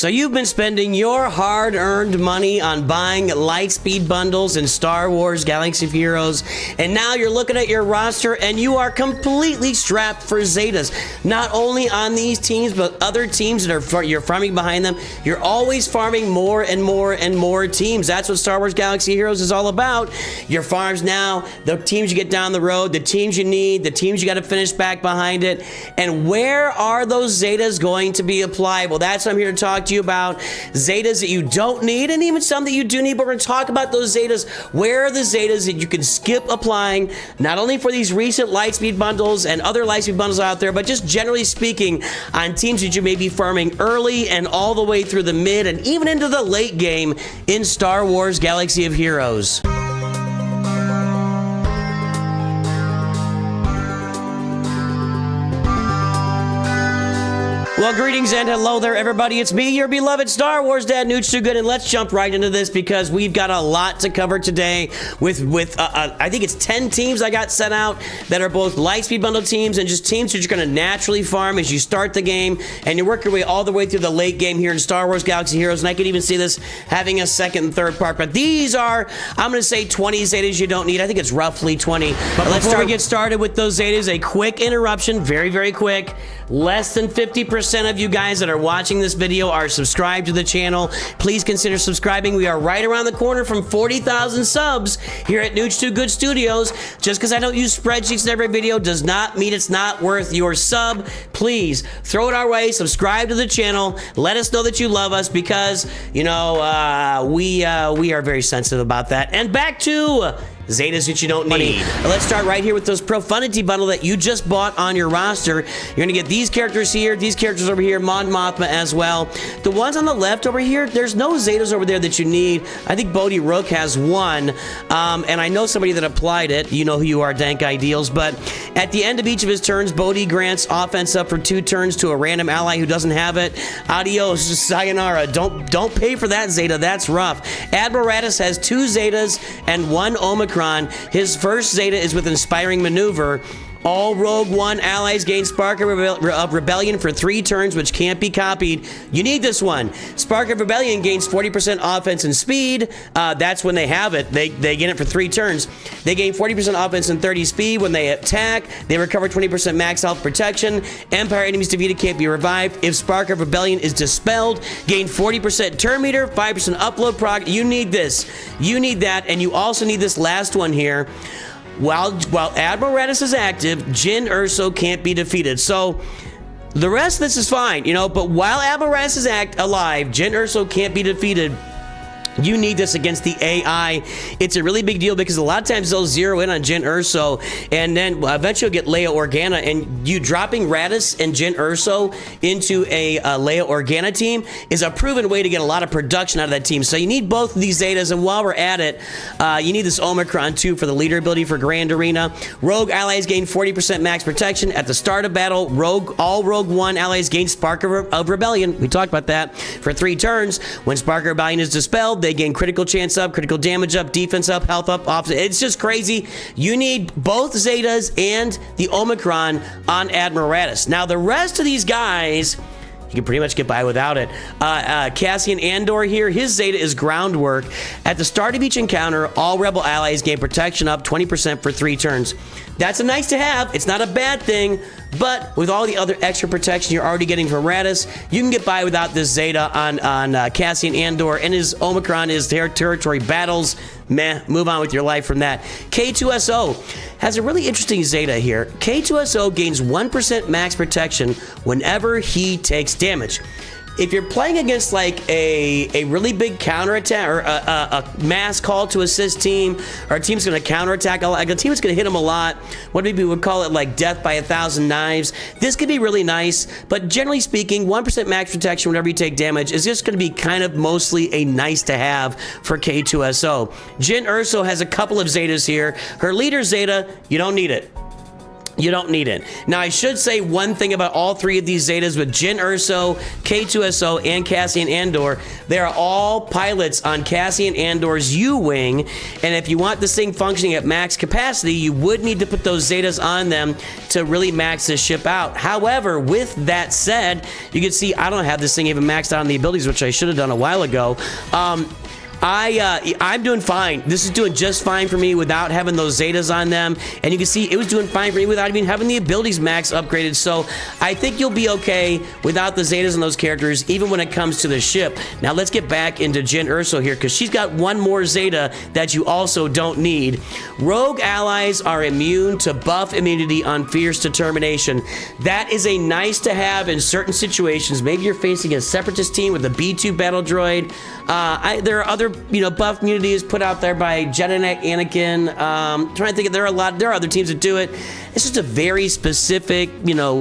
So you've been spending your hard-earned money on buying Lightspeed bundles in Star Wars Galaxy of Heroes, and now you're looking at your roster and you are completely strapped for Zetas. Not only on these teams, but other teams that are you're farming behind them. You're always farming more and more and more teams. That's what Star Wars Galaxy of Heroes is all about. Your farms now, the teams you get down the road, the teams you need, the teams you got to finish back behind it. And where are those Zetas going to be applied? Well, that's what I'm here to talk to you about. Zetas that you don't need, and even some that you do need, but we're going to talk about those Zetas. Where are the Zetas that you can skip applying, not only for these recent Lightspeed bundles and other Lightspeed bundles out there, but just generally speaking on teams that you may be farming early and all the way through the mid and even into the late game in Star Wars Galaxy of Heroes. Well, greetings and hello there, everybody. It's me, your beloved Star Wars Dad, Nooch Too Good, and let's jump right into this because we've got a lot to cover today with I think it's 10 teams I got set out that are both Lightspeed bundle teams and just teams that you're going to naturally farm as you start the game and you work your way all the way through the late game here in Star Wars Galaxy Heroes, and I could even see this having a second and third part, but these are, I'm going to say 20 Zetas you don't need. I think it's roughly 20. But before we get started with those Zetas, a quick interruption, very, very quick. Less than 50% of you guys that are watching this video are subscribed to the channel. Please consider subscribing. We are right around the corner from 40,000 subs here at Nooch Too Good Studios. Just because I don't use spreadsheets in every video does not mean it's not worth your sub. Please throw it our way. Subscribe to the channel. Let us know that you love us because, you know, we are very sensitive about that. And back to Zetas that you don't need. Let's start right here with those Profundity bundle that you just bought on your roster. You're gonna get these characters here, these characters over here, Mon Mothma as well. The ones on the left over here, there's no Zetas over there that you need. I think Bodhi Rook has one, and I know somebody that applied it. You know who you are, Dank Ideals. But at the end of each of his turns, Bodhi grants offense up for 2 turns to a random ally who doesn't have it. Adios, sayonara. Don't pay for that Zeta. That's rough. Admiral Raddus has 2 Zetas and 1 Omicron. His first Zeta is with Inspiring Maneuver. All Rogue One allies gain Spark of Rebellion for 3 turns, which can't be copied. You need this one. Spark of Rebellion gains 40% offense and speed. That's when they have it. They gain it for 3 turns. They gain 40% offense and 30 speed when they attack. They recover 20% max health protection. Empire enemies defeated can't be revived. If Spark of Rebellion is dispelled, gain 40% turn meter, 5% upload prog. You need this. You need that, and you also need this last one here. While Admiral Raddus is active, Jyn Erso can't be defeated. So the rest of this is fine, you know, but while Admiral Raddus is alive, Jyn Erso can't be defeated. You need this against the AI. It's a really big deal because a lot of times they'll zero in on Jyn Erso, and then eventually you'll get Leia Organa, and you dropping Raddus and Jyn Erso into a Leia Organa team is a proven way to get a lot of production out of that team. So you need both of these Zetas, and while we're at it, you need this Omicron too for the leader ability for Grand Arena. Rogue allies gain 40% max protection at the start of battle. All Rogue One allies gain Spark of Rebellion. We talked about that for 3 turns. When Spark of Rebellion is dispelled, they gain critical chance up, critical damage up, defense up, health up, offset. It's just crazy. You need both Zetas and the Omicron on Admiral Raddus. Now, the rest of these guys, you can pretty much get by without it. Cassian Andor here, his Zeta is Groundwork. At the start of each encounter, all Rebel allies gain protection up 20% for 3 turns. That's a nice to have. It's not a bad thing, but with all the other extra protection you're already getting from Raddus, you can get by without this Zeta on Cassian Andor, and his Omicron is territory battles. Meh, move on with your life from that. K2SO has a really interesting Zeta here. K2SO gains 1% max protection whenever he takes damage. If you're playing against like a really big counterattack or a mass call to assist team, or a team's going to counterattack, like a team that's going to hit them a lot, what maybe we would call it like death by 1,000 knives, this could be really nice, but generally speaking, 1% max protection whenever you take damage is just going to be kind of mostly a nice to have for K2SO. Jyn Erso has a couple of Zetas here. Her leader Zeta, you don't need it. You don't need it. Now, I should say one thing about all three of these Zetas with Jyn Erso, K2SO, and Cassian Andor. They are all pilots on Cassian Andor's U-Wing, and if you want this thing functioning at max capacity, you would need to put those Zetas on them to really max this ship out. However, with that said, you can see I don't have this thing even maxed out on the abilities, which I should have done a while ago. I'm doing fine. This is doing just fine for me without having those Zetas on them. And you can see it was doing fine for me without even having the abilities max upgraded. So I think you'll be okay without the Zetas on those characters, even when it comes to the ship. Now let's get back into Jyn Erso here, because she's got one more Zeta that you also don't need. Rogue allies are immune to buff immunity on fierce determination. That is a nice to have in certain situations. Maybe you're facing a separatist team with a B2 battle droid. There are other, buff immunities put out there by Jedi Knight Anakin. Trying to think of, there are other teams that do it. It's just a very specific,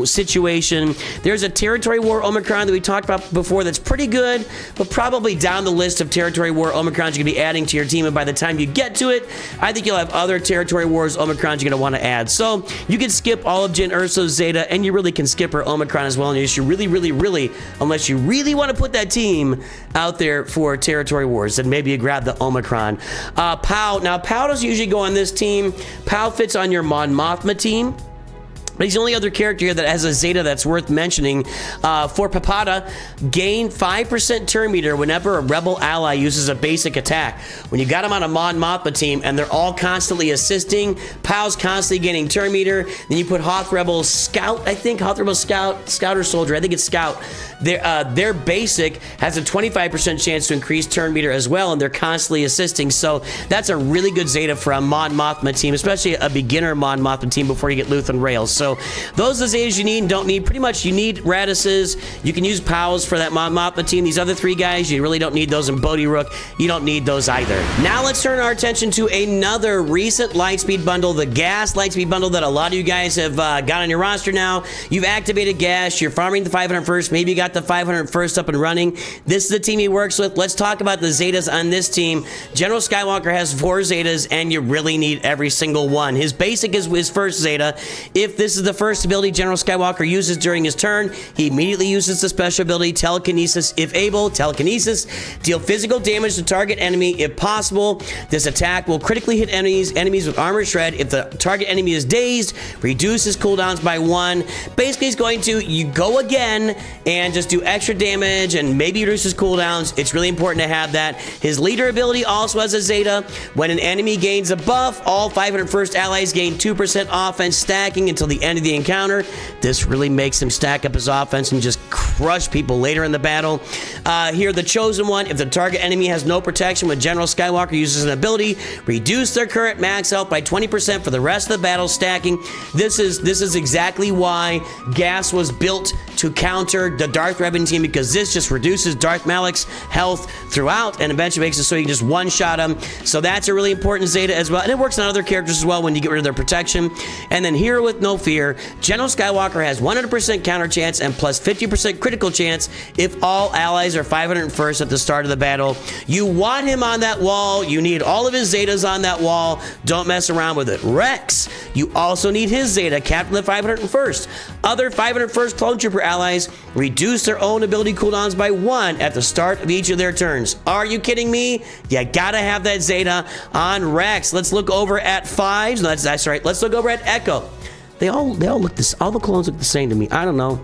situation. There's a Territory War Omicron that we talked about before that's pretty good, but probably down the list of Territory War Omicrons you're going to be adding to your team, and by the time you get to it, I think you'll have other Territory Wars Omicrons you're going to want to add. So you can skip all of Jyn Erso's Zeta, and you really can skip her Omicron as well, unless you unless you really want to put that team out there for Territory Wars, then maybe you grab the Omicron. Pow. Now, Pow doesn't usually go on this team. Pow fits on your Mon Mothma team. But he's the only other character here that has a Zeta that's worth mentioning. For Papada, gain 5% turn meter whenever a rebel ally uses a basic attack. When you got him on a Mon Mothma team and they're all constantly assisting, Pow's constantly gaining turn meter. Then you put Hoth Rebel Scout, I think, Hoth Rebel Scout or Soldier, I think it's Scout. Their basic has a 25% chance to increase turn meter as well, and they're constantly assisting. So that's a really good Zeta for a Mon Mothma team, especially a beginner Mon Mothma team before you get Luthen Rails. So those are the Zetas you need and don't need. Pretty much you need Radduses. You can use Pows for that Mon Mothma team. These other three guys, you really don't need those in Bodhi Rook. You don't need those either. Now let's turn our attention to another recent Lightspeed bundle, the Gas Lightspeed bundle that a lot of you guys have got on your roster now. You've activated Gas. You're farming the 501st. Maybe you got the 501st up and running. This is the team he works with. Let's talk about the Zetas on this team. General Skywalker has 4 Zetas, and you really need every single one. His basic is his first Zeta. If this is the first ability General Skywalker uses during his turn, he immediately uses the special ability Telekinesis. If able, Telekinesis. Deal physical damage to target enemy if possible. This attack will critically hit enemies with armor shred. If the target enemy is dazed, reduce his cooldowns by 1. Basically, he's going to, you go again and just do extra damage and maybe reduce his cooldowns. It's really important to have that. His leader ability also has a Zeta. When an enemy gains a buff, all 501st allies gain 2% offense stacking until the end of the encounter. This really makes him stack up his offense and just crush people later in the battle. Here, the Chosen One, if the target enemy has no protection when General Skywalker uses an ability, reduce their current max health by 20% for the rest of the battle stacking. This is exactly why Gas was built to counter the Darth Revan team, because this just reduces Darth Malik's health throughout and eventually makes it so you can just one-shot him. So that's a really important Zeta as well. And it works on other characters as well when you get rid of their protection. And then here with No Fear, General Skywalker has 100% counter chance and plus 50% critical chance if all allies are 501st at the start of the battle. You want him on that wall. You need all of his Zetas on that wall. Don't mess around with it. Rex, you also need his Zeta, Captain of the 501st. Other 501st Clone Trooper allies reduce their own ability cooldowns by 1 at the start of each of their turns. Are you kidding me? You gotta have that Zeta on Rex. Let's look over at 5s. No, that's right. Let's look over at Echo. They all look this. All the clones look the same to me. I don't know.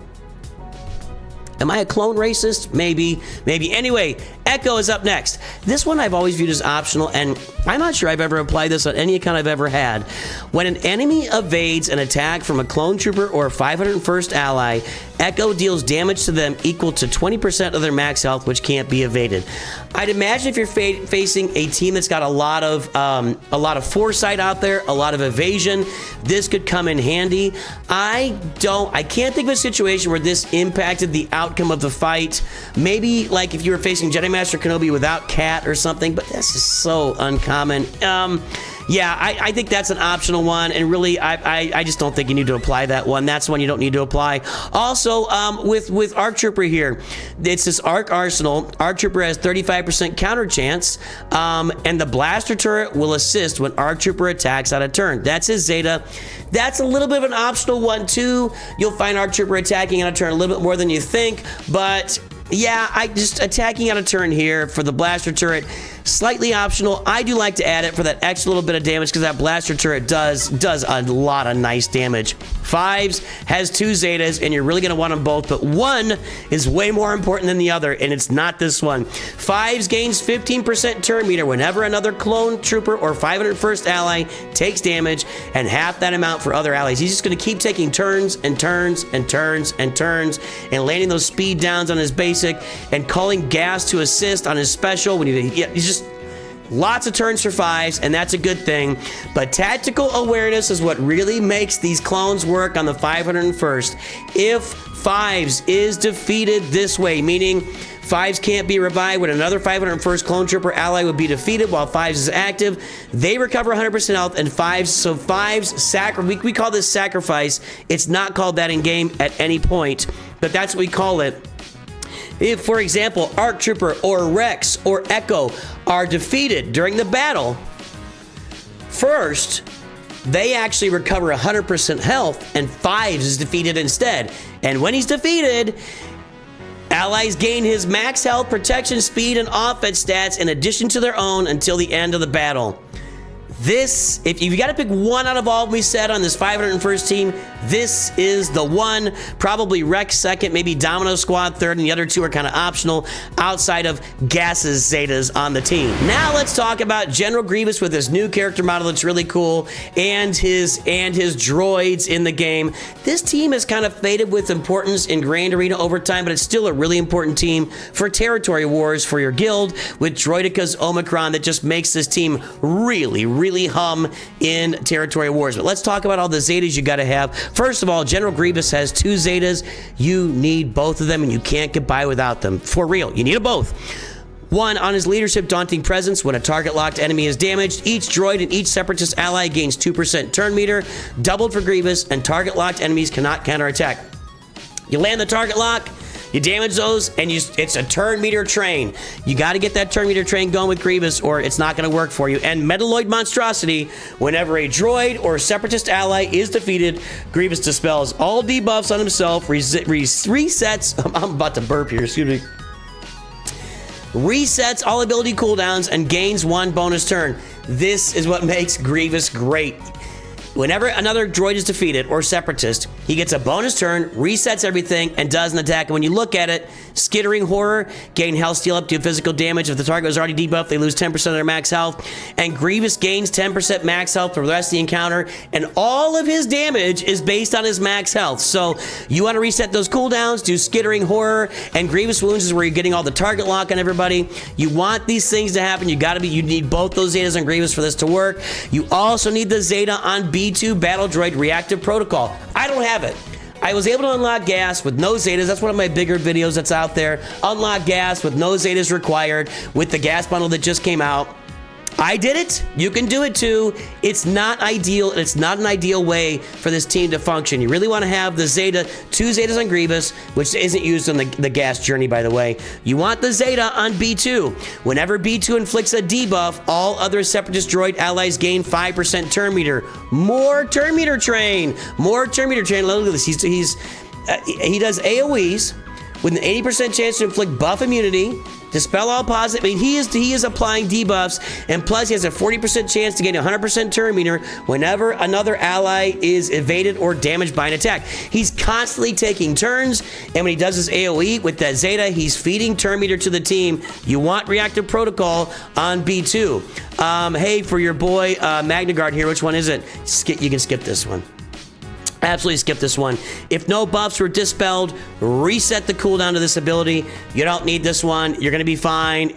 Am I a clone racist? Maybe. Anyway, Echo is up next. This one I've always viewed as optional, and I'm not sure I've ever applied this on any account I've ever had. When an enemy evades an attack from a clone trooper or a 501st ally, Echo deals damage to them equal to 20% of their max health, which can't be evaded. I'd imagine if you're facing a team that's got a lot of foresight out there, a lot of evasion, this could come in handy. I can't think of a situation where this impacted the outcome of the fight. Maybe like if you were facing Jedi Master Kenobi without Cat or something, but this is so uncommon. Yeah, I think that's an optional one, and really, I just don't think you need to apply that one. That's one you don't need to apply. Also, with Arc Trooper here, it's this Arc Arsenal. Arc Trooper has 35% counter chance, and the blaster turret will assist when Arc Trooper attacks on a turn. That's his Zeta. That's a little bit of an optional one, too. You'll find Arc Trooper attacking on a turn a little bit more than you think, but yeah, I just attacking on a turn here for the blaster turret, slightly optional. I do like to add it for that extra little bit of damage because that blaster turret does a lot of nice damage. Fives has 2 Zetas, and you're really going to want them both, but one is way more important than the other, and it's not this one. Fives gains 15% turn meter whenever another clone trooper or 501st ally takes damage, and half that amount for other allies. He's just going to keep taking turns and turns and turns and turns and landing those speed downs on his basic and calling gas to assist on his special. When he's just lots of turns for fives, and that's a good thing. But tactical awareness is what really makes these clones work on the 501st. If fives is defeated this way, meaning fives can't be revived when another 501st clone trooper ally would be defeated while fives is active, they recover 100% health, and fives, we call this sacrifice. It's not called that in game at any point, but that's what we call it. If, for example, Arc Trooper or Rex or Echo are defeated during the battle, first, they actually recover 100% health, and fives is defeated instead. And when he's defeated, allies gain his max health, protection, speed, and offense stats in addition to their own until the end of the battle. This, if you got to pick one out of all we said on this 501st team, this is the one. Probably Rex second, maybe Domino Squad third, and the other two are kind of optional outside of Gas's Zetas on the team. Now let's talk about General Grievous with his new character model that's really cool, and his droids in the game. This team has kind of faded with importance in Grand Arena over time, but it's still a really important team for territory wars for your guild with Droideca's Omicron that just makes this team really hum in territory wars. But let's talk about all the Zetas you got to have. First of all, General Grievous has 2 Zetas. You need both of them, and you can't get by without them. For real, you need them both. One, on his leadership daunting presence, when a target locked enemy is damaged, each droid and each separatist ally gains 2% turn meter, doubled for Grievous, and target locked enemies cannot counterattack. You land the target lock, you damage those, and it's a turn meter train. You got to get that turn meter train going with Grievous, or it's not going to work for you. And Metalloid Monstrosity, whenever a droid or separatist ally is defeated, Grievous dispels all debuffs on himself, resets. I'm about to burp here, excuse me. Resets all ability cooldowns and gains 1 bonus turn. This is what makes Grievous great. Whenever another droid is defeated or separatist, he gets a bonus turn, resets everything, and does an attack. And when you look at it, Skittering Horror, gain health steal up to physical damage. If the target was already debuffed, they lose 10% of their max health. And Grievous gains 10% max health for the rest of the encounter. And all of his damage is based on his max health. So you want to reset those cooldowns, do Skittering Horror, and Grievous Wounds is where you're getting all the target lock on everybody. You want these things to happen. You need both those Zetas on Grievous for this to work. You also need the Zeta on B2 Battle Droid Reactive Protocol. I don't have it. I was able to unlock gas with no Zetas. That's one of my bigger videos that's out there. Unlock gas with no Zetas required with the gas bundle that just came out. I did it. You can do it too. It's not ideal. It's not an ideal way for this team to function. You really want to have the Zeta, 2 Zetas on Grievous, which isn't used on the gas journey, by the way. You want the Zeta on B2. Whenever B2 inflicts a debuff, all other Separatist droid allies gain 5% turn meter. More turn meter train. More turn meter train. Look at this. He does AoEs with an 80% chance to inflict buff immunity, dispel all positive. I mean, he is applying debuffs, and plus he has a 40% chance to gain 100% turn meter whenever another ally is evaded or damaged by an attack. He's constantly taking turns, and when he does his AoE with that Zeta, he's feeding turn meter to the team. You want Reactive Protocol on B2. Hey, for your boy Magnagard here, which one is it? You can skip this one. Absolutely skip this one. If no buffs were dispelled, reset the cooldown to this ability. You don't need this one. You're going to be fine.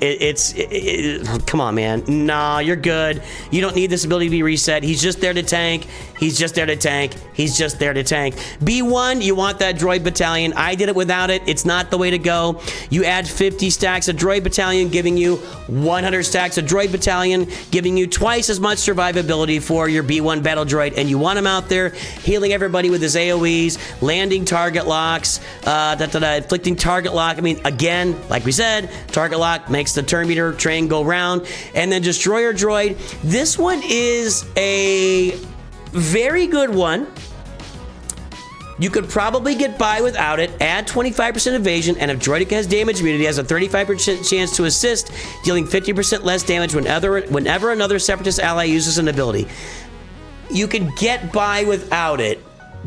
Come on, man. Nah, you're good. You don't need this ability to be reset. He's just there to tank. He's just there to tank. He's just there to tank. B1, you want that droid battalion. I did it without it. It's not the way to go. You add 50 stacks of droid battalion, giving you 100 stacks of droid battalion, giving you twice as much survivability for your B1 battle droid. And you want him out there healing everybody with his AoEs, landing target locks, inflicting target lock. I mean, again, like we said, target lock makes the turn meter train go round. And then destroyer droid. This one is a very good one. You could probably get by without it. Add 25% evasion, and if Droideka has damage immunity, has a 35% chance to assist, dealing 50% less damage whenever another Separatist ally uses an ability. You can get by without it,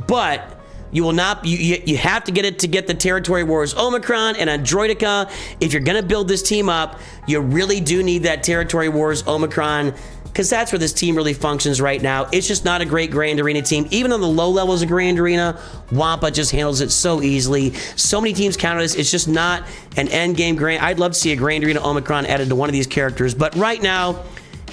but you will not. You have to get it to get the Territory Wars Omicron, and on Droideka, if you're gonna build this team up, you really do need that Territory Wars Omicron, because that's where this team really functions right now. It's just not a great Grand Arena team. Even on the low levels of Grand Arena, Wampa just handles it so easily. So many teams counter this. It's just not an end game Grand. I'd love to see a Grand Arena Omicron added to one of these characters, but right now,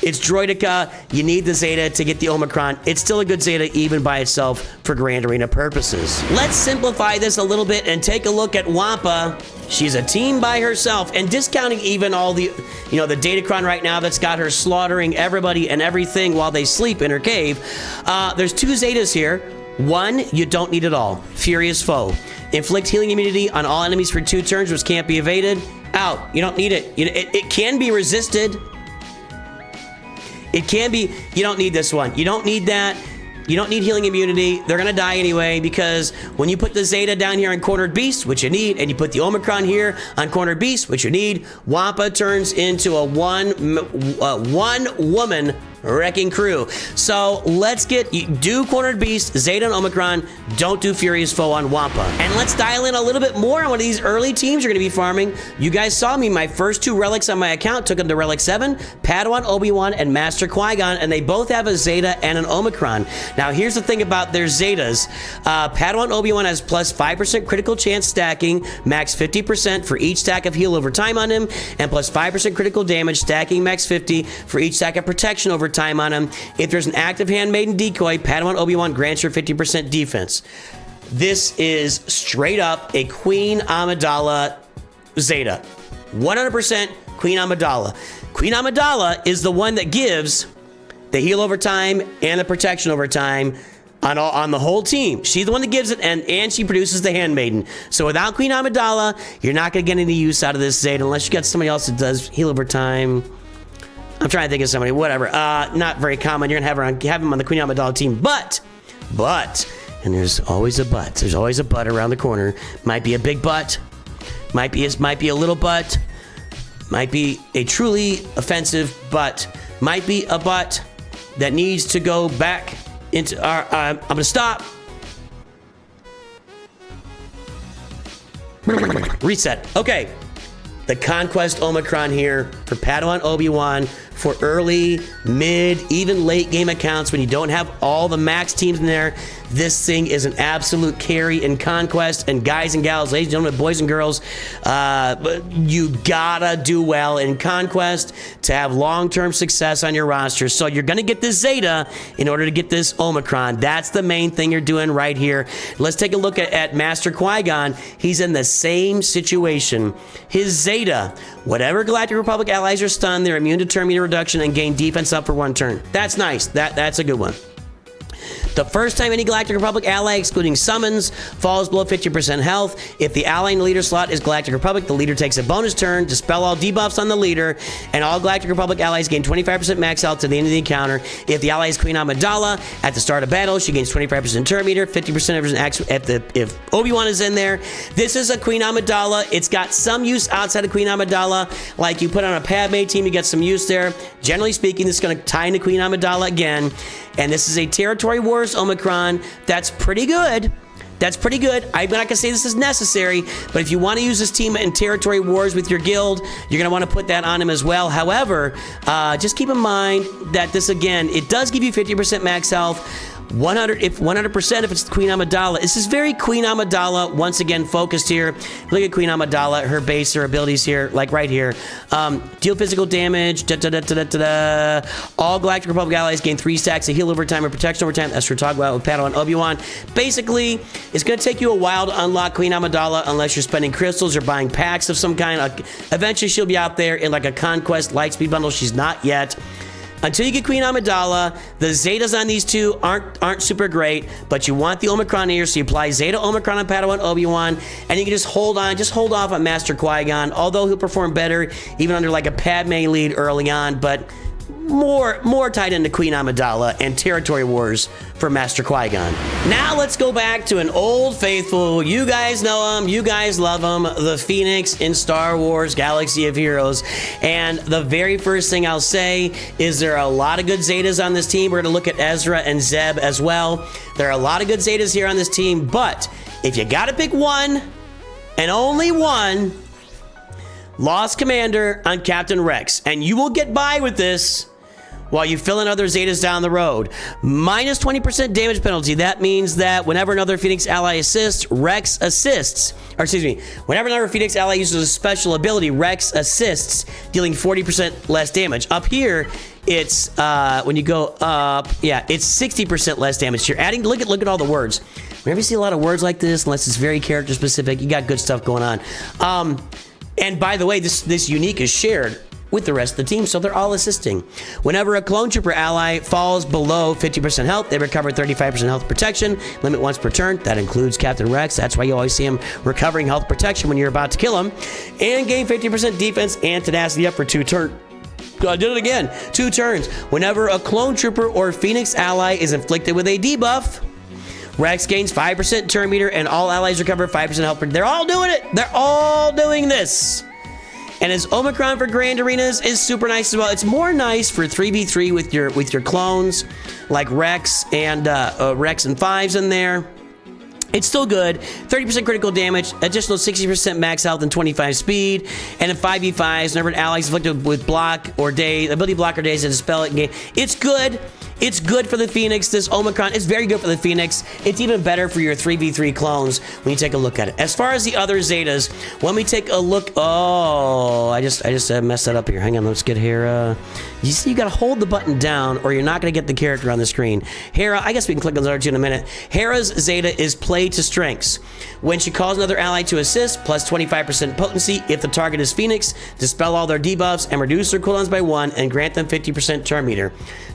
it's Droideka. You need the Zeta to get the Omicron. It's still a good Zeta even by itself for Grand Arena purposes. Let's simplify this a little bit and take a look at Wampa. She's a team by herself, and discounting even all the, the Datacron right now that's got her slaughtering everybody and everything while they sleep in her cave. There's two Zetas here. One, you don't need at all. Furious Foe. Inflict healing immunity on all enemies for 2 turns, which can't be evaded. Out. You don't need it. It can be resisted. It can be. You don't need this one. You don't need that. You don't need healing immunity. They're gonna die anyway, because when you put the Zeta down here on Cornered Beast, which you need, and you put the Omicron here on Cornered Beast, which you need, Wampa turns into a one-woman wrecking crew. So let's do Cornered Beast, Zeta, and Omicron. Don't do Furious Foe on Wampa. And let's dial in a little bit more on one of these early teams you're going to be farming. You guys saw me, my first 2 relics on my account took them to Relic 7, Padawan, Obi-Wan, and Master Qui-Gon, and they both have a Zeta and an Omicron. Now here's the thing about their Zetas. Padawan Obi-Wan has plus 5% critical chance stacking, max 50% for each stack of heal over time on him, and plus 5% critical damage stacking, max 50 for each stack of protection over time on him. If there's an active handmaiden decoy, Padawan Obi-Wan grants her 50% defense. This is straight up a Queen Amidala Zeta. 100% Queen Amidala. Queen Amidala is the one that gives the heal over time and the protection over time on the whole team. She's the one that gives it, and she produces the handmaiden. So without Queen Amidala, you're not going to get any use out of this Zeta unless you got somebody else that does heal over time. I'm trying to think of somebody, whatever. Not very common. You're gonna have him on the Queen Amidala team, but, and there's always a but. There's always a but around the corner. Might be a big but. Might be a little but. Might be a truly offensive but. Might be a but that needs to go back into our. I'm gonna stop. Reset. Okay. The Conquest Omicron here for Padawan Obi-Wan for early, mid, even late game accounts when you don't have all the max teams in there. This thing is an absolute carry in Conquest. And guys and gals, ladies and gentlemen, boys and girls, you gotta do well in Conquest to have long-term success on your roster. So you're gonna get this Zeta in order to get this Omicron. That's the main thing you're doing right here. Let's take a look at Master Qui-Gon. He's in the same situation. His Zeta, whatever Galactic Republic allies are stunned, they're immune to turn meter reduction and gain defense up for 1 turn. That's nice. That's a good one. The first time any Galactic Republic ally, excluding summons, falls below 50% health, if the ally in the leader slot is Galactic Republic, the leader takes a bonus turn, dispel all debuffs on the leader, and all Galactic Republic allies gain 25% max health to the end of the encounter. If the ally is Queen Amidala, at the start of battle, she gains 25% turn meter, 50% of her if Obi-Wan is in there. This is a Queen Amidala. It's got some use outside of Queen Amidala. Like you put on a Padme team, you get some use there. Generally speaking, this is going to tie into Queen Amidala again. And this is a Territory Wars Omicron. That's pretty good. That's pretty good. I'm not going to say this is necessary, but if you want to use this team in Territory Wars with your guild, you're going to want to put that on him as well. However, just keep in mind that this, again, it does give you 50% max health, 100% if it's Queen Amidala. This is very Queen Amidala, once again, focused here. Look at Queen Amidala, her base, her abilities here, like right here. Deal physical damage, all Galactic Republic allies gain 3 stacks of heal over time and protection over time. That's for talk about with Padawan Obi-Wan. Basically, it's going to take you a while to unlock Queen Amidala unless you're spending crystals or buying packs of some kind. Eventually, she'll be out there in like a Conquest Lightspeed bundle. She's not yet. Until you get Queen Amidala, the Zetas on these two aren't super great, but you want the Omicron here, so you apply Zeta Omicron on Padawan Obi-Wan, and you can just hold off on Master Qui-Gon, although he'll perform better even under like a Padme lead early on, but more tied into Queen Amidala and territory wars for Master Qui-Gon. Now let's go back to an old faithful. You guys know him, you guys love him, the Phoenix in Star Wars Galaxy of Heroes. And the very first thing I'll say is there are a lot of good Zetas on this team. We're gonna look at Ezra and Zeb as well. There are a lot of good Zetas here on this team, but if you gotta pick one and only one, Lost Commander on Captain Rex, and you will get by with this while you fill in other Zetas down the road. Minus 20% damage penalty. That means that whenever another Phoenix ally assists, Rex assists. Or excuse me, whenever another Phoenix ally uses a special ability, Rex assists, dealing 40% less damage. Up here, it's, when you go up, yeah, it's 60% less damage. You're adding, look at all the words. Whenever you see a lot of words like this, unless it's very character specific, you got good stuff going on. And by the way, this unique is shared with the rest of the team, so they're all assisting. Whenever a clone trooper ally falls below 50% health, they recover 35% health protection, limit once per turn. That includes Captain Rex. That's why you always see him recovering health protection when you're about to kill him. And gain 50% defense and tenacity up for 2 turns. I did it again. 2 turns. Whenever a clone trooper or Phoenix ally is inflicted with a debuff, Rex gains 5% turn meter and all allies recover 5% health. They're all doing it. They're all doing this. And his Omicron for Grand Arenas is super nice as well. It's more nice for 3v3 with your clones, like Rex and 5s in there. It's still good. 30% critical damage, additional 60% max health and 25 speed. And in 5v5s, whenever an ally is afflicted with block or daze, ability block or daze to dispel it, it's good. It's good for the Phoenix. This Omicron is very good for the Phoenix. It's even better for your 3v3 clones when you take a look at it. As far as the other Zetas, when we take a look, oh, I just messed that up here. Hang on, let's get Hera. You see, you gotta hold the button down or you're not gonna get the character on the screen. Hera, I guess we can click on the other two in a minute. Hera's Zeta is play to strengths. When she calls another ally to assist, plus 25% potency. If the target is Phoenix, dispel all their debuffs and reduce their cooldowns by 1 and grant them 50% turn meter.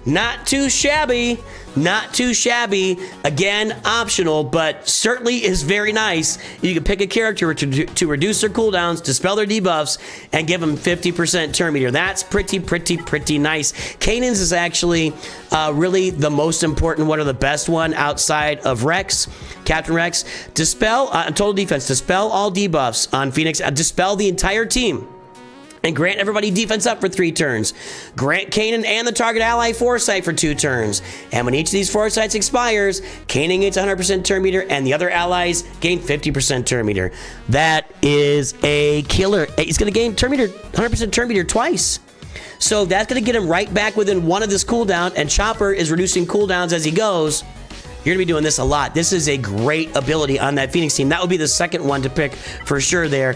Not too shabby, not too shabby. Again, optional, but certainly is very nice. You can pick a character to reduce their cooldowns, dispel their debuffs, and give them 50% turn meter. That's pretty nice. Kanan's is actually really the most important one, or the best one outside of Rex, Captain Rex. Dispel, total defense, dispel all debuffs on Phoenix, dispel the entire team. And grant everybody defense up for 3 turns. Grant Kanan and the target ally foresight for 2 turns. And when each of these foresights expires, Kanan gains 100% turn meter and the other allies gain 50% turn meter. That is a killer. He's going to gain turn meter, 100% turn meter twice. So that's going to get him right back within 1 of this cooldown, and Chopper is reducing cooldowns as he goes. You're going to be doing this a lot. This is a great ability on that Phoenix team. That would be the second one to pick for sure there.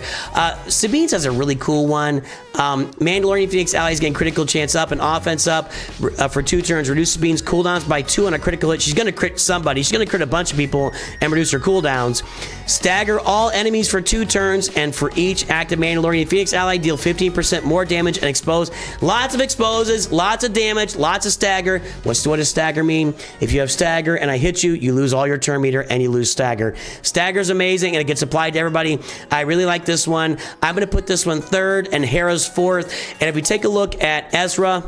Sabine's has a really cool one. Mandalorian Phoenix allies gain critical chance up and offense up for 2 turns. Reduce Sabine's cooldowns by 2 on a critical hit. She's going to crit somebody. She's going to crit a bunch of people and reduce her cooldowns. Stagger all enemies for 2 turns, and for each active Mandalorian Phoenix ally, deal 15% more damage and expose. Lots of exposes, lots of damage, lots of stagger. What does stagger mean? If you have stagger and I hit you, you lose all your turn meter and you lose stagger. Stagger's amazing and it gets applied to everybody. I really like this one. I'm going to put this one 3rd and Hera's 4th. And if we take a look at Ezra's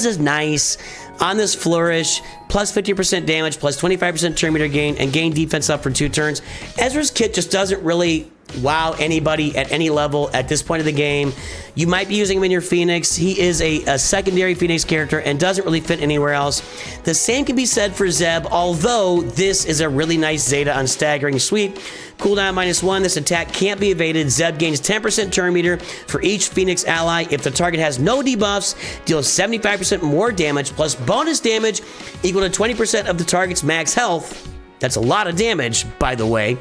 is nice on this flourish, plus 50% damage, plus 25% turn meter gain, and gain defense up for 2 turns. Ezra's kit just doesn't really wow anybody at any level at this point of the game. You might be using him in your Phoenix. He is a secondary Phoenix character and doesn't really fit anywhere else. The same can be said for Zeb, although this is a really nice Zeta on Staggering Sweep. Cooldown -1, this attack can't be evaded. Zeb gains 10% turn meter for each Phoenix ally. If the target has no debuffs, deals 75% more damage plus bonus damage equal to 20% of the target's max health. That's a lot of damage, by the way.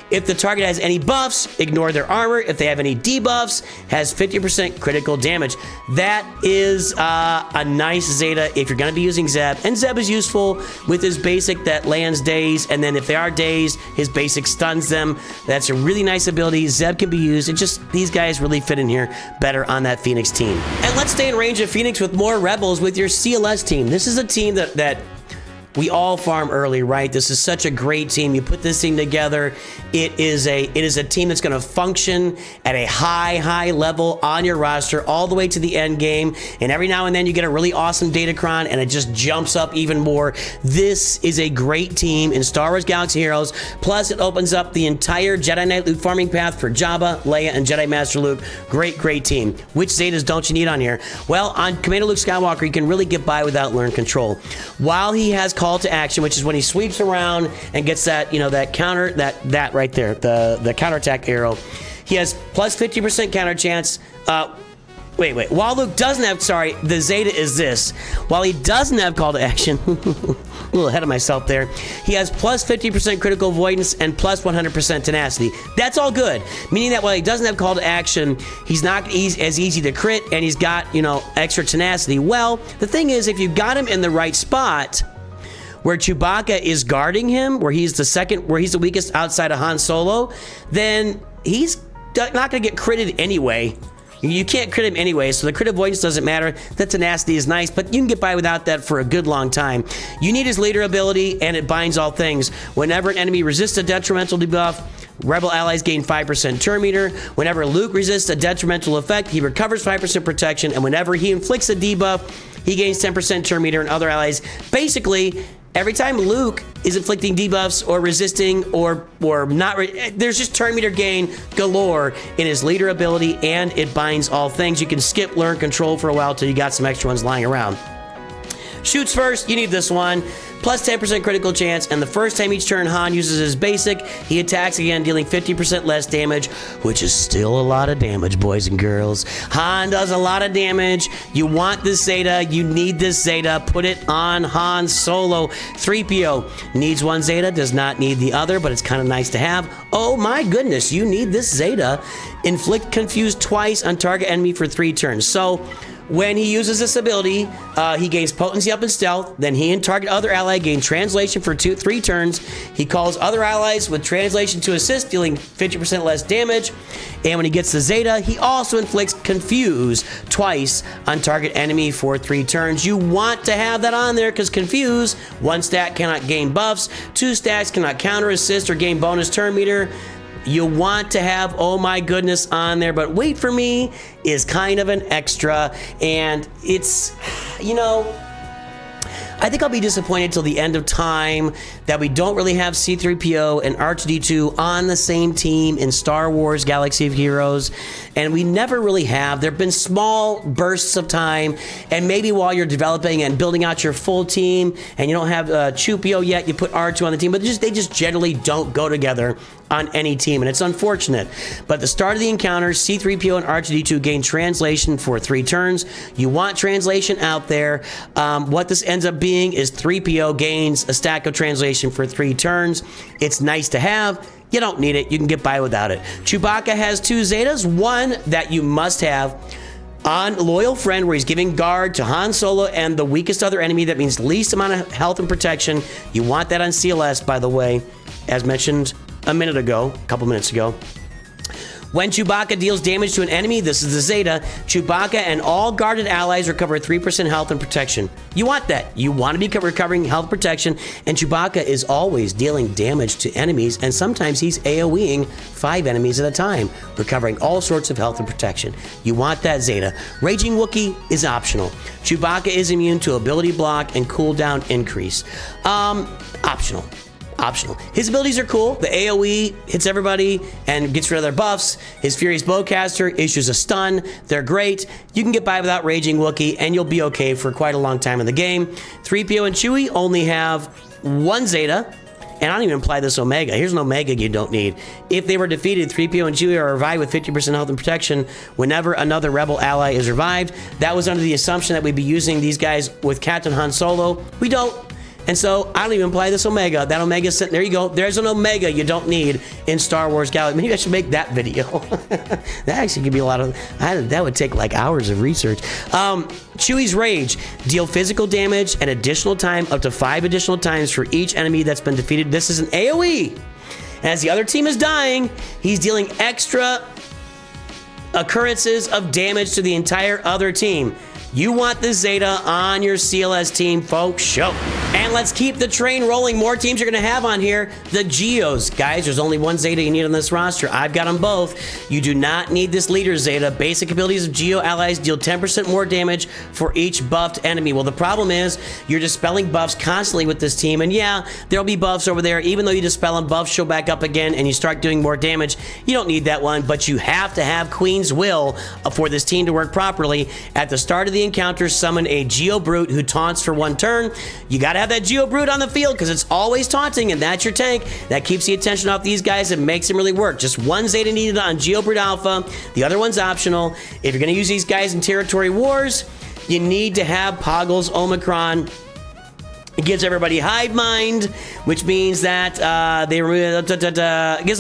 If the target has any buffs, ignore their armor. If they have any debuffs, has 50% critical damage. That is a nice Zeta if you're going to be using Zeb. And Zeb is useful with his basic that lands daze, and then if they are dazed, his basic stuns them. That's a really nice ability. Zeb can be used. It just, these guys really fit in here better on that Phoenix team. And let's stay in range of Phoenix with more Rebels with your CLS team. This is a team that we all farm early, right? This is such a great team. You put this team together, it is a team that's gonna function at a high level on your roster all the way to the end game. And every now and then you get a really awesome Datacron and it just jumps up even more. This is a great team in Star Wars Galaxy Heroes. Plus it opens up the entire Jedi Knight loot farming path for Jabba, Leia, and Jedi Master Luke. Great team. Which Zetas don't you need on here? Well, on Commander Luke Skywalker, you can really get by without Learn Control. While he has call to action, which is when he sweeps around and gets that, you know, that counter, that right there, the counterattack arrow. He has plus 50% counter chance. Wait. While Luke doesn't have, sorry, the Zeta is this. While he doesn't have call to action, a little ahead of myself there, he has plus 50% critical avoidance and plus 100% tenacity. That's all good, meaning that while he doesn't have call to action, he's not as easy to crit, and he's got, you know, extra tenacity. Well, the thing is, if you got him in the right spot, where Chewbacca is guarding him, where he's the weakest outside of Han Solo, then he's not going to get critted anyway. You can't crit him anyway, so the crit avoidance doesn't matter. The tenacity is nice, but you can get by without that for a good long time. You need his leader ability, and it binds all things. Whenever an enemy resists a detrimental debuff, Rebel allies gain 5% turn meter. Whenever Luke resists a detrimental effect, he recovers 5% protection, and whenever he inflicts a debuff, he gains 10% turn meter, and other allies. Basically, every time Luke is inflicting debuffs or resisting or not, there's just turn meter gain galore in his leader ability, and it binds all things. You can skip Learn Control for a while till you got some extra ones lying around. Shoots first, you need this one. Plus 10% critical chance, and the first time each turn Han uses his basic, he attacks again, dealing 50% less damage, which is still a lot of damage, boys and girls. Han does a lot of damage. You want this Zeta, you need this Zeta. Put it on Han Solo. 3PO needs one Zeta, does not need the other, but it's kind of nice to have. Oh my goodness, you need this Zeta. Inflict Confuse twice on target enemy for 3 turns. So, when he uses this ability, he gains potency up in stealth, then he and target other ally gain translation for 3 turns. He calls other allies with translation to assist, dealing 50% less damage. And when he gets the Zeta, he also inflicts Confuse twice on target enemy for 3 turns. You want to have that on there because Confuse, 1 stat cannot gain buffs, 2 stats cannot counter assist or gain bonus turn meter. You want to have, oh my goodness, on there, but Wait For Me is kind of an extra, and it's, you know, I think I'll be disappointed till the end of time that we don't really have C-3PO and R2-D2 on the same team in Star Wars Galaxy of Heroes, and we never really have. There have been small bursts of time, and maybe while you're developing and building out your full team, and you don't have Chewpio yet, you put R2 on the team, but they just generally don't go together on any team, and it's unfortunate. But at the start of the encounter, C-3PO and R2-D2 gain translation for 3 turns. You want translation out there. What this ends up being is 3PO gains a stack of translation for 3 turns. It's nice to have. You don't need it. You can get by without it. Chewbacca has 2 Zetas. One that you must have on Loyal Friend, where he's giving guard to Han Solo and the weakest other enemy. That means least amount of health and protection. You want that on CLS, by the way, as mentioned a couple minutes ago. When Chewbacca deals damage to an enemy, this is the Zeta. Chewbacca and all guarded allies recover 3% health and protection. You want that. You want to be recovering health and protection, and Chewbacca is always dealing damage to enemies, and sometimes he's AoEing 5 enemies at a time, recovering all sorts of health and protection. You want that Zeta. Raging Wookiee is optional. Chewbacca is immune to ability block and cooldown increase. Optional. optional. His abilities are cool. The AoE hits everybody and gets rid of their buffs. His Furious Bowcaster issues a stun. They're great. You can get by without Raging Wookiee, and you'll be okay for quite a long time in the game. 3PO and Chewie only have one Zeta, and I don't even apply this Omega. Here's an Omega you don't need. If they were defeated, 3PO and Chewie are revived with 50% health and protection whenever another Rebel ally is revived. That was under the assumption that we'd be using these guys with Captain Han Solo. We don't. And so I don't even apply this Omega. That Omega, there you go. There's an Omega you don't need in Star Wars Galaxy. Maybe I should make that video. That actually could be a lot of, that would take like hours of research. Chewie's Rage. Deal physical damage and additional time up to 5 additional times for each enemy that's been defeated. This is an AoE. And as the other team is dying, he's dealing extra occurrences of damage to the entire other team. You want the Zeta on your CLS team, folks. Show. And let's keep the train rolling. More teams you're going to have on here. The Geos. Guys, there's only one Zeta you need on this roster. I've got them both. You do not need this leader Zeta. Basic abilities of Geo allies deal 10% more damage for each buffed enemy. Well, the problem is you're dispelling buffs constantly with this team. And yeah, there'll be buffs over there. Even though you dispel them, buffs show back up again and you start doing more damage. You don't need that one, but you have to have Queen's Will for this team to work properly. At the start of the encounter, summon a Geo Brute who taunts for 1 turn. You gotta have that Geo Brute on the field because it's always taunting, and that's your tank. That keeps the attention off these guys and makes them really work. Just one Zeta needed on Geo Brute Alpha. The other one's optional. If you're gonna use these guys in Territory Wars, you need to have Poggle's Omicron. It gives everybody Hive Mind, which means that gives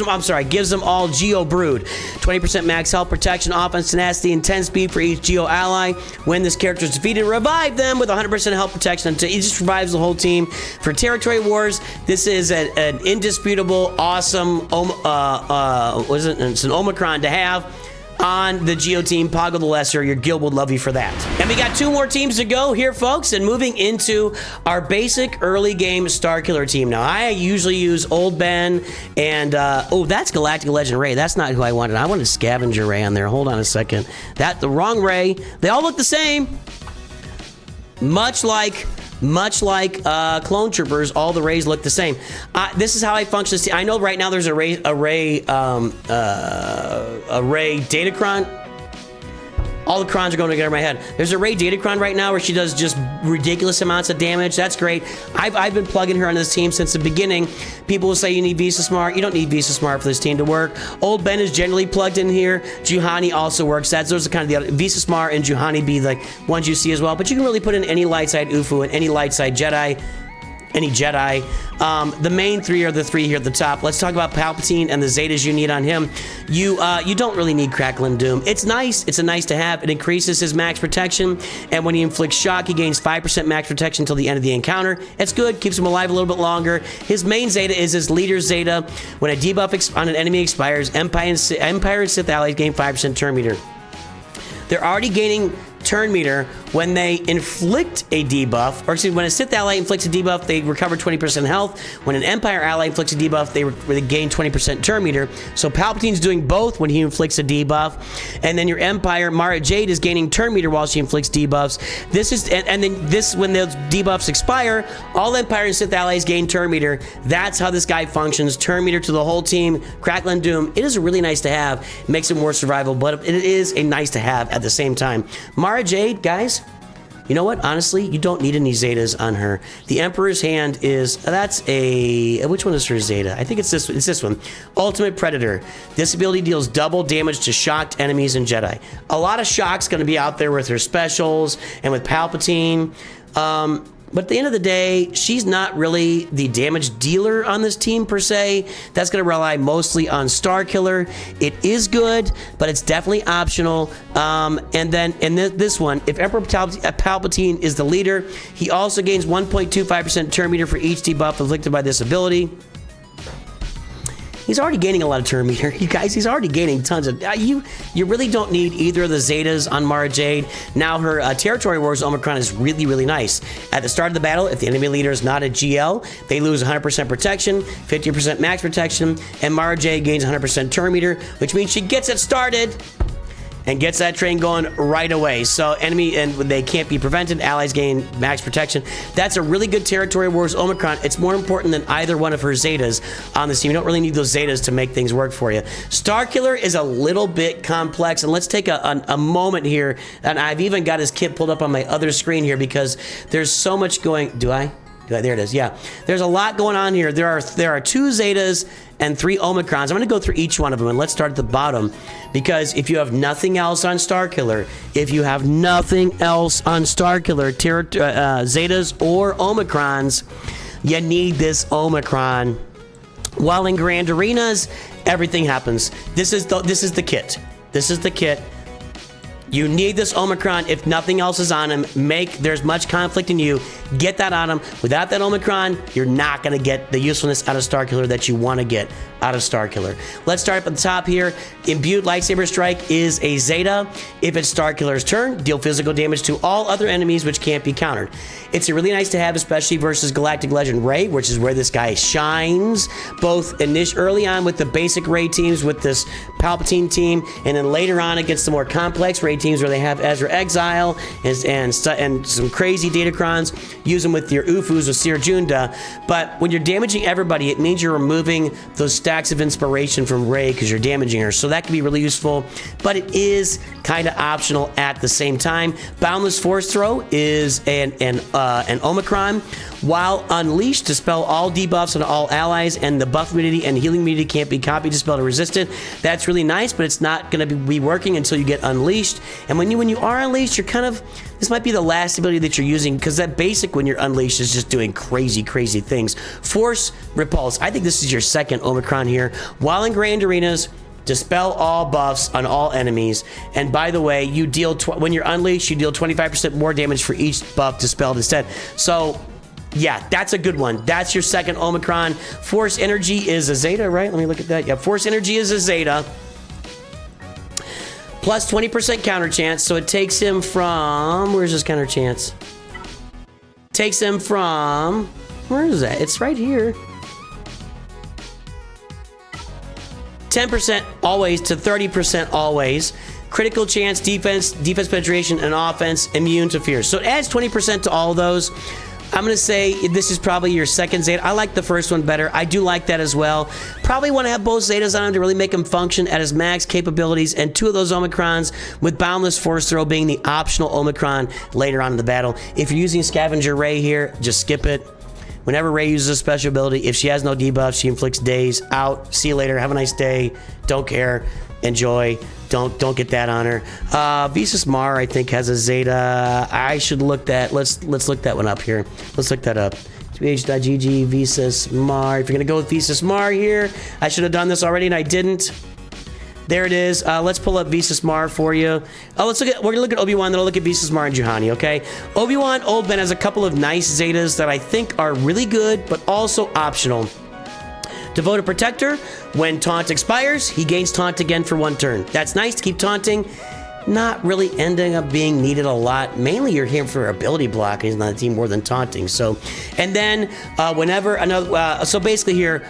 them all Geo Brood. 20% max health protection, offense, tenacity, and 10 speed for each Geo ally. When this character is defeated, revive them with 100% health protection until he just revives the whole team. For Territory Wars, this is an indisputable, awesome, it's an Omicron to have on the Geo team. Poggle the Lesser, your guild would love you for that. And we got 2 more teams to go here, folks, and moving into our basic early game Starkiller team. Now, I usually use Old Ben and, oh, that's Galactic Legend Ray. That's not who I wanted. I wanted Scavenger Ray on there. Hold on a second. The wrong Ray. They all look the same. Much like Clone Troopers, all the Rays look the same. This is how I function. I know right now there's a Ray Datacron. All the crons are going together in my head. There's a Ray Datacron right now where she does just ridiculous amounts of damage. That's great. I've been plugging her on this team since the beginning. People will say you need Visa Smart. You don't need Visa Smart for this team to work. Old Ben is generally plugged in here. Juhani also works. Those are kind of the other. Visa Smart and Juhani be like ones you see as well. But you can really put in any light side Ufu and any light side Jedi. Any Jedi. The main 3 are the 3 here at the top. Let's talk about Palpatine and the Zetas you need on him. You don't really need Crackling Doom. It's nice. It's a nice to have. It increases his max protection, and when he inflicts shock, he gains 5% max protection until the end of the encounter. It's good. Keeps him alive a little bit longer. His main Zeta is his leader Zeta. When a debuff on an enemy expires, Empire and Sith allies gain 5% turn meter. They're already gaining turn meter when they inflict a debuff, or excuse me, when a Sith ally inflicts a debuff, they recover 20% health. When an Empire ally inflicts a debuff, they gain 20% turn meter. So Palpatine's doing both when he inflicts a debuff, and then your Empire, Mara Jade, is gaining turn meter while she inflicts debuffs. This is, and then this, when those debuffs expire, all Empire and Sith allies gain turn meter. That's how this guy functions. Turn meter to the whole team. Crackling Doom. It is a really nice to have. It makes it more survivable, but it is a nice to have at the same time. Mara Jade, guys, you know what? Honestly, you don't need any Zetas on her. The Emperor's Hand is, which one is her Zeta? I think it's this one. Ultimate Predator. This ability deals double damage to shocked enemies and Jedi. A lot of shock's going to be out there with her specials and with Palpatine. But at the end of the day, she's not really the damage dealer on this team per se. That's going to rely mostly on Starkiller. It is good, but it's definitely optional. And then in this one, if Emperor Palpatine is the leader, he also gains 1.25% turn meter for each debuff inflicted by this ability. He's already gaining a lot of turn meter, you guys. He's already gaining tons of... You really don't need either of the Zetas on Mara Jade. Now, her Territory Wars Omicron is really, really nice. At the start of the battle, if the enemy leader is not a GL, they lose 100% protection, 50% max protection, and Mara Jade gains 100% turn meter, which means she gets it started. and gets that train going right away. So enemy, and they can't be prevented. Allies gain max protection. That's a really good Territory Wars Omicron. It's more important than either one of her Zetas on this team. You don't really need those Zetas to make things work for you. Starkiller is a little bit complex, and let's take a moment here. And I've even got his kit pulled up on my other screen here because there's so much going. There it is. Yeah, there's a lot going on here. There are 2 Zetas and 3 Omicrons. I'm going to go through each one of them, and let's start at the bottom, because if you have nothing else on Starkiller, Zetas or Omicrons, you need this Omicron. While in Grand Arenas, everything happens. This is the kit. This is the kit. You need this Omicron. If nothing else is on him, there's much conflict in you, get that on him. Without that Omicron, you're not going to get the usefulness out of Starkiller that you want to get out of Starkiller. Let's start up at the top here. Imbued Lightsaber Strike is a Zeta. If it's Starkiller's turn, deal physical damage to all other enemies which can't be countered. It's really nice to have, especially versus Galactic Legend Rey, which is where this guy shines, both early on with the basic Rey teams with this Palpatine team, and then later on against the more complex Rey teams where they have Ezra Exile and some crazy Datacrons. Use them with your Ufus with Seer Junda. But when you're damaging everybody, it means you're removing those stacks of inspiration from Rey because you're damaging her. So that can be really useful, but it is kind of optional at the same time. Boundless Force Throw is an Omicron. While unleashed, dispel all debuffs on all allies, and the buff immunity and healing immunity can't be copied, dispelled, or resisted. That's really nice, but it's not going to be working until you get unleashed. And when you are unleashed, you're kind of, this might be the last ability that you're using, because that basic when you're unleashed is just doing crazy things. Force Repulse. I think this is your second Omicron here. While in Grand Arenas, dispel all buffs on all enemies. And by the way, you deal when you're unleashed, you deal 25% more damage for each buff dispelled instead. So yeah, that's a good one. That's your second Omicron. Force Energy is a Zeta, right? Let me look at that. Yeah, Force Energy is a Zeta. Plus 20% counter chance. So it takes him from, where's his counter chance? Takes him from, where is that? It's right here. 10% always to 30% always. Critical chance, defense penetration, and offense, immune to fear. So it adds 20% to all of those. I'm going to say this is probably your second Zeta. I like the first one better. I do like that as well. Probably want to have both Zetas on him to really make him function at his max capabilities, and 2 of those Omicrons with Boundless Force Throw being the optional Omicron later on in the battle. If you're using Scavenger Rey here, just skip it. Whenever Rey uses a special ability, if she has no debuff, she inflicts days. Out. See you later. Have a nice day. Don't care. Enjoy. Don't get that on her. Visas Mar, I think, has a Zeta. I should look that. Let's look that one up here. Let's look that up. TBH.GG, Visas Mar. If you're gonna go with Visas Mar here, I should have done this already and I didn't. There it is. Let's pull up Visas Mar for you. We're gonna look at Obi-Wan, then I'll look at Visas Mar and Juhani, okay? Obi-Wan Old Ben has a couple of nice Zetas that I think are really good, but also optional. Devoted Protector, when taunt expires, he gains taunt again for 1 turn. That's nice to keep taunting. Not really ending up being needed a lot. Mainly you're here for ability block. He's not a team more than taunting. So, and then whenever another, so basically here,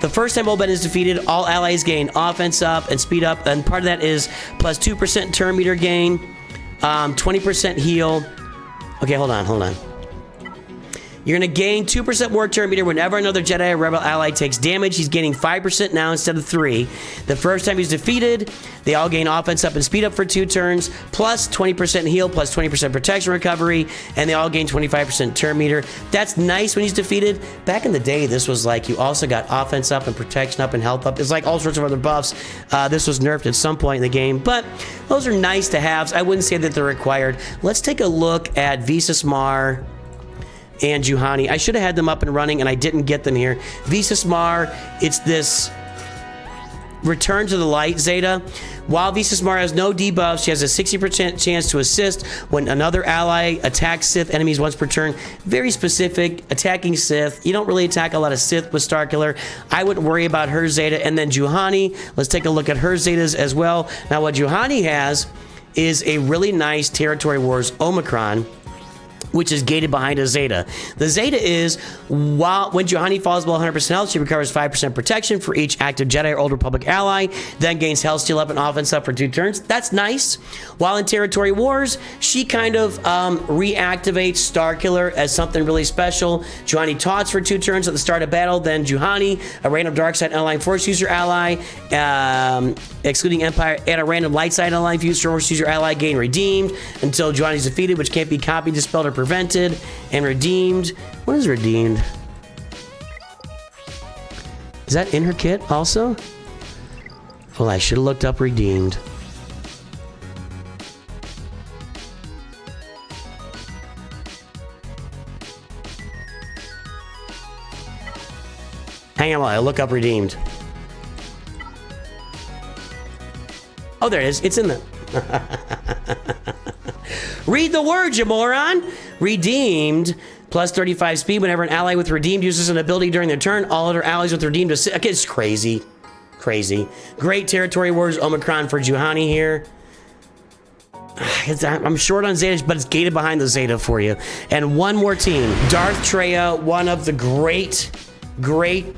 the first time Old Ben is defeated, all allies gain offense up and speed up, and part of that is plus 2% turn meter gain, 20% heal. Okay, hold on. You're going to gain 2% more turn meter whenever another Jedi or Rebel ally takes damage. He's gaining 5% now instead of 3. The first time he's defeated, they all gain offense up and speed up for 2 turns, plus 20% heal, plus 20% protection recovery, and they all gain 25% turn meter. That's nice when he's defeated. Back in the day, this was like you also got offense up and protection up and health up. It's like all sorts of other buffs. This was nerfed at some point in the game, but those are nice to haves. I wouldn't say that they're required. Let's take a look at Visas Mar and Juhani. I should have had them up and running, and I didn't get them here. Visas Mar, it's this Return to the Light Zeta. While Visas Mar has no debuffs, she has a 60% chance to assist when another ally attacks Sith enemies once per turn. Very specific, attacking Sith. You don't really attack a lot of Sith with Starkiller. I wouldn't worry about her Zeta. And then Juhani, let's take a look at her Zetas as well. Now what Juhani has is a really nice Territory Wars Omicron. which is gated behind a Zeta. The Zeta is, when Juhani falls below 100% health, she recovers 5% protection for each active Jedi or Old Republic ally, then gains health steal up and offense up for 2 turns. That's nice. While in Territory Wars, she kind of reactivates Starkiller as something really special. Juhani taunts for 2 turns at the start of battle, then Juhani, a random dark side unaligned force user ally, excluding Empire, and a random light side unaligned force user ally gain redeemed until Juhani is defeated, which can't be copied, dispelled, or prevented, and redeemed. What is redeemed? Is that in her kit also? Well, I should have looked up redeemed. Hang on while I look up redeemed. Oh, there it is. It's in the... Read the words, you moron! Redeemed, plus 35 speed. Whenever an ally with redeemed uses an ability during their turn, all other allies with redeemed... Okay, it's crazy. Crazy. Great Territory Wars Omicron for Juhani here. I'm short on Zeta, but it's gated behind the Zeta for you. And one more team. Darth Traya, one of the great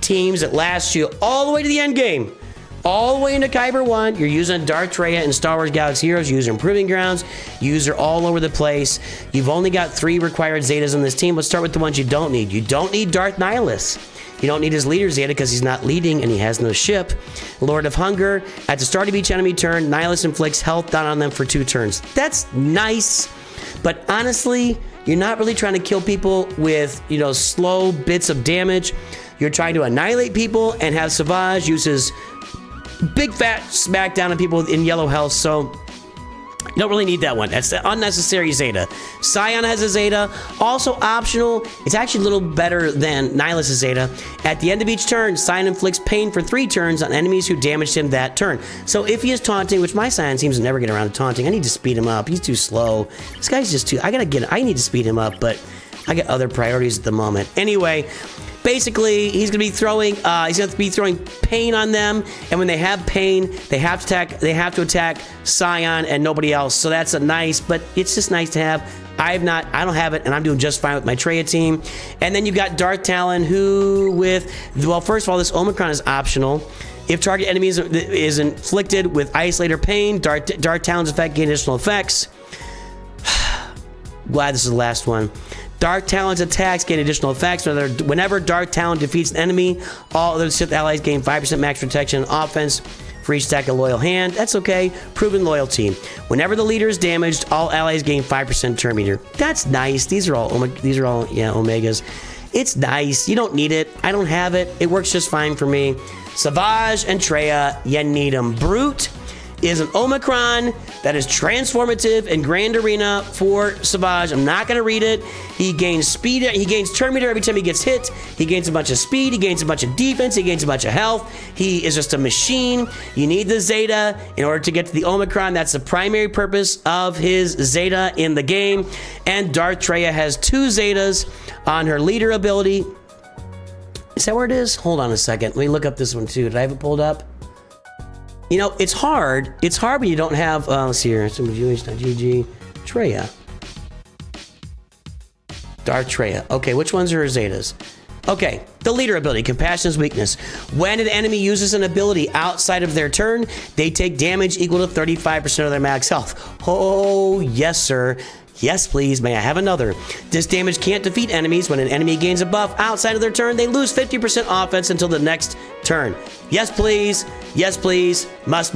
teams that lasts you all the way to the end game. All the way into Kyber 1, you're using Darth Traya in Star Wars Galaxy Heroes. You use her in Proving Grounds. You use her all over the place. You've only got 3 required Zetas on this team. Let's start with the ones you don't need. You don't need Darth Nihilus. You don't need his leader Zeta because he's not leading and he has no ship. Lord of Hunger. At the start of each enemy turn, Nihilus inflicts health down on them for 2 turns. That's nice, but honestly, you're not really trying to kill people with, slow bits of damage. You're trying to annihilate people and have Savage uses big fat smackdown on people in yellow health, so you don't really need that one. That's the unnecessary Zeta. Scion has a Zeta, also optional. It's actually a little better than Nihilus' Zeta. At the end of each turn, Scion inflicts pain for 3 turns on enemies who damaged him that turn. So if he is taunting, which my Scion seems to never get around to taunting, I need to speed him up. He's too slow. This guy's just too... I need to speed him up, but I got other priorities at the moment. Anyway, basically, he's going to be throwing pain on them, and when they have pain, they have to attack Scion and nobody else. So that's a nice, but it's just nice to have. I don't have it, and I'm doing just fine with my Traya team. And then you've got Darth Talon, first of all, this Omicron is optional. If target enemy is inflicted with isolate or pain, Darth Talon's effect gain additional effects. Glad this is the last one. Darth Talon's attacks gain additional effects. Whenever Darth Talon defeats an enemy, all other Sith allies gain 5% max protection and offense for each stack of loyal hand. That's okay. Proven loyalty. Whenever the leader is damaged, all allies gain 5% turn meter. That's nice. These are all Omegas. It's nice. You don't need it. I don't have it. It works just fine for me. Savage and Traya, you need them. Brute is an Omicron that is transformative in Grand Arena for Savage. I'm not going to read it. He gains speed. He gains turn meter every time he gets hit. He gains a bunch of speed. He gains a bunch of defense. He gains a bunch of health. He is just a machine. You need the Zeta in order to get to the Omicron. That's the primary purpose of his Zeta in the game. And Darth Traya has 2 Zetas on her leader ability. Is that where it is? Hold on a second. Let me look up this one too. Did I have it pulled up? It's hard. It's hard when you don't have, let's see here. GG. Traya. Darth Traya. Okay, which ones are her Zetas? Okay, the leader ability, Compassion's weakness. When an enemy uses an ability outside of their turn, they take damage equal to 35% of their max health. Oh, yes, sir. Yes, please. May I have another? This damage can't defeat enemies. When an enemy gains a buff outside of their turn, they lose 50% offense until the next turn. Yes, please. Yes, please. Must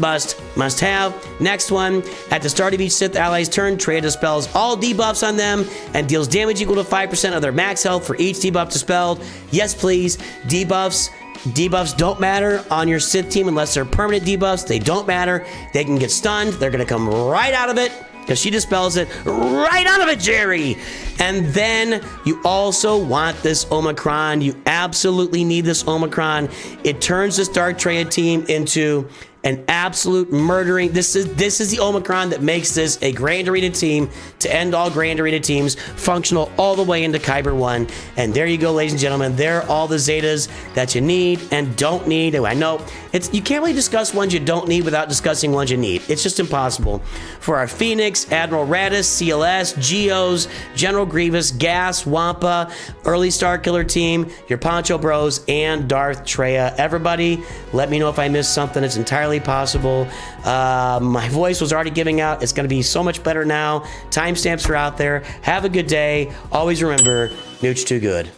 have. Next one. At the start of each Sith ally's turn, Traya dispels all debuffs on them and deals damage equal to 5% of their max health for each debuff dispelled. Yes, please. Debuffs don't matter on your Sith team unless they're permanent debuffs. They don't matter. They can get stunned. They're going to come right out of it, because she dispels it right out of it, Jerry. And then you also want this Omicron. You absolutely need this Omicron. It turns this Darth Traya team into an absolute murdering. This is the Omicron that makes this a Grand Arena team to end all Grand Arena teams, functional all the way into Kyber 1. And there you go, ladies and gentlemen. There are all the Zetas that you need and don't need. I know you can't really discuss ones you don't need without discussing ones you need. It's just impossible. For our Phoenix, Admiral Raddus, CLS, Geos, General Grievous, Gas, Wampa, early Starkiller Team, your Poncho Bros, and Darth Traya. Everybody, let me know if I missed something. It's entirely possible. My voice was already giving out. It's going to be so much better now. Timestamps are out there. Have a good day. Always remember, Nooch too good.